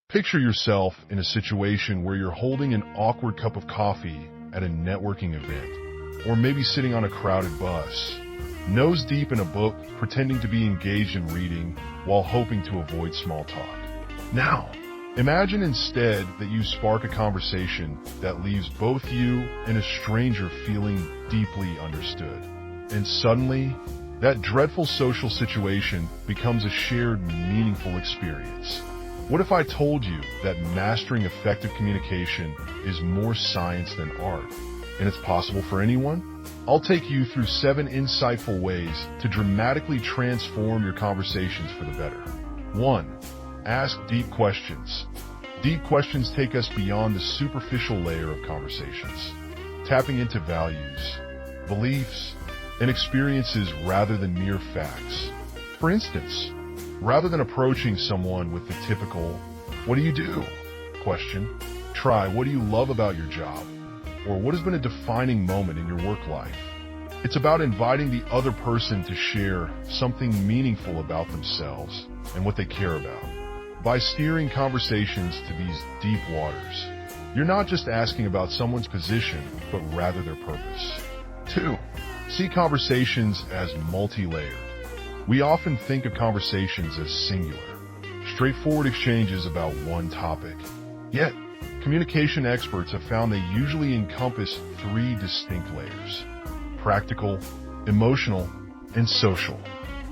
Picture yourself in a situation where you're holding an awkward cup of coffee at a networking event, or maybe sitting on a crowded bus, nose deep in a book, pretending to be engaged in reading while hoping to avoid small talk. Now, imagine instead that you spark a conversation that leaves both you and a stranger feeling deeply understood. And suddenly, that dreadful social situation becomes a shared, meaningful experience. What if I told you that mastering effective communication is more science than art, and it's possible for anyone? I'll take you through 7 insightful ways to dramatically transform your conversations for the better. 1. Ask deep questions. Deep questions take us beyond the superficial layer of conversations, tapping into values, beliefs, and experiences rather than mere facts. For instance, rather than approaching someone with the typical, "What do you do?" question, try, "What do you love about your job?" or "What has been a defining moment in your work life?" It's about inviting the other person to share something meaningful about themselves and what they care about. By steering conversations to these deep waters, you're not just asking about someone's position, but rather their purpose. 2. See conversations as multi-layered. We often think of conversations as singular, straightforward exchanges about one topic. Yet, communication experts have found they usually encompass 3 distinct layers: practical, emotional, and social.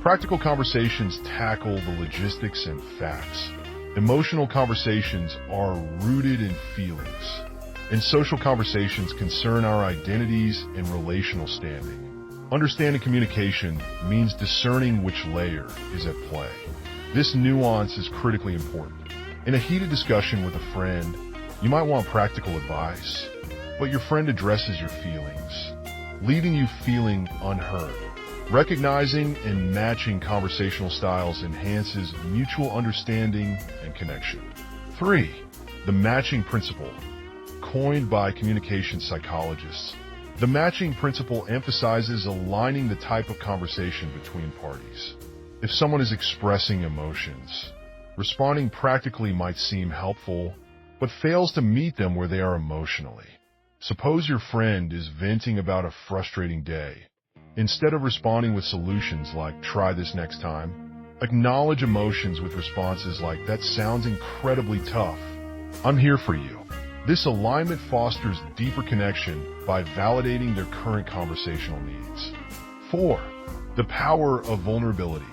Practical conversations tackle the logistics and facts. Emotional conversations are rooted in feelings, and social conversations concern our identities and relational standing. Understanding communication means discerning which layer is at play. This nuance is critically important. In a heated discussion with a friend, you might want practical advice, but your friend addresses your feelings, leaving you feeling unheard. Recognizing and matching conversational styles enhances mutual understanding and connection. 3. The matching principle, coined by communication psychologists. The matching principle emphasizes aligning the type of conversation between parties. If someone is expressing emotions, responding practically might seem helpful, but fails to meet them where they are emotionally. Suppose your friend is venting about a frustrating day. Instead of responding with solutions like, "Try this next time," acknowledge emotions with responses like, "That sounds incredibly tough. I'm here for you." This alignment fosters deeper connection by validating their current conversational needs. 4. The power of vulnerability.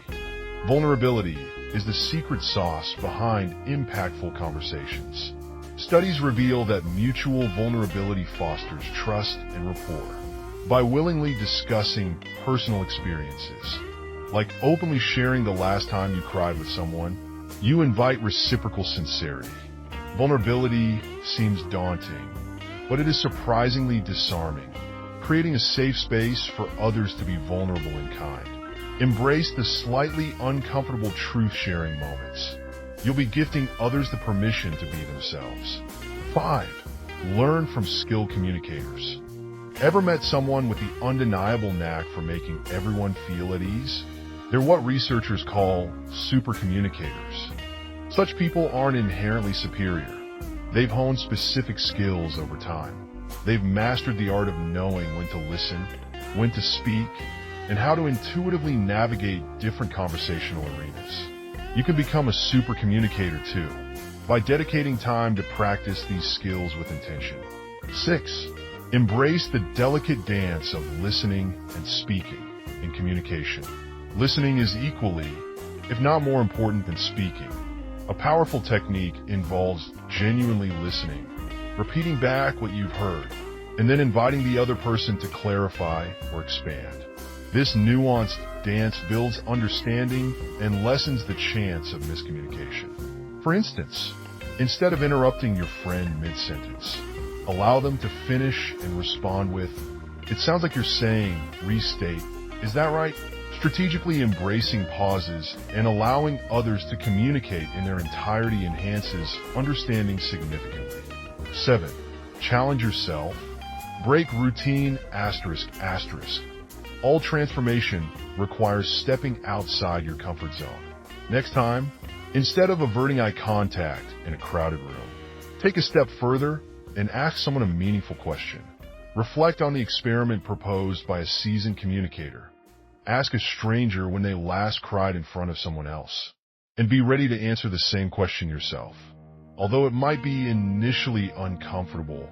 Vulnerability is the secret sauce behind impactful conversations. Studies reveal that mutual vulnerability fosters trust and rapport. By willingly discussing personal experiences, like openly sharing the last time you cried with someone, you invite reciprocal sincerity. Vulnerability seems daunting, but it is surprisingly disarming, creating a safe space for others to be vulnerable in kind. Embrace the slightly uncomfortable truth-sharing moments. You'll be gifting others the permission to be themselves. 5. Learn from skilled communicators. Ever met someone with the undeniable knack for making everyone feel at ease? They're what researchers call super communicators. Such people aren't inherently superior. They've honed specific skills over time. They've mastered the art of knowing when to listen, when to speak, and how to intuitively navigate different conversational arenas. You can become a super communicator too, by dedicating time to practice these skills with intention. 6. Embrace the delicate dance of listening and speaking in communication. Listening is equally, if not more important than speaking. A powerful technique involves genuinely listening, repeating back what you've heard, and then inviting the other person to clarify or expand. This nuanced dance builds understanding and lessens the chance of miscommunication. For instance, instead of interrupting your friend mid-sentence, allow them to finish and respond with, "It sounds like you're saying, restate, is that right?" Strategically embracing pauses and allowing others to communicate in their entirety enhances understanding significantly. 7. Challenge yourself. Break routine ***. All transformation requires stepping outside your comfort zone. Next time, Instead of averting eye contact in a crowded room, take a step further and ask someone a meaningful question. Reflect on the experiment proposed by a seasoned communicator. Ask a stranger when they last cried in front of someone else, and be ready to answer the same question yourself. Although it might be initially uncomfortable,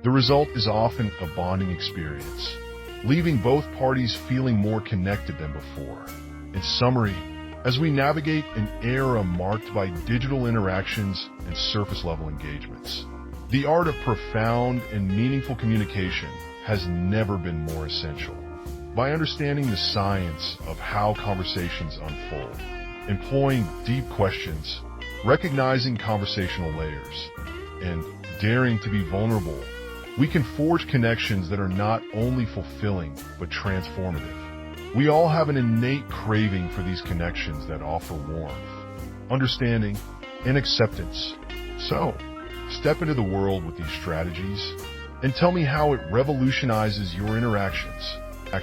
the result is often a bonding experience, leaving both parties feeling more connected than before. In summary, as we navigate an era marked by digital interactions and surface-level engagements, the art of profound and meaningful communication has never been more essential. By understanding the science of how conversations unfold, employing deep questions, recognizing conversational layers, and daring to be vulnerable, we can forge connections that are not only fulfilling, but transformative. We all have an innate craving for these connections that offer warmth, understanding, and acceptance. So, step into the world with these strategies and tell me how it revolutionizes your interactions.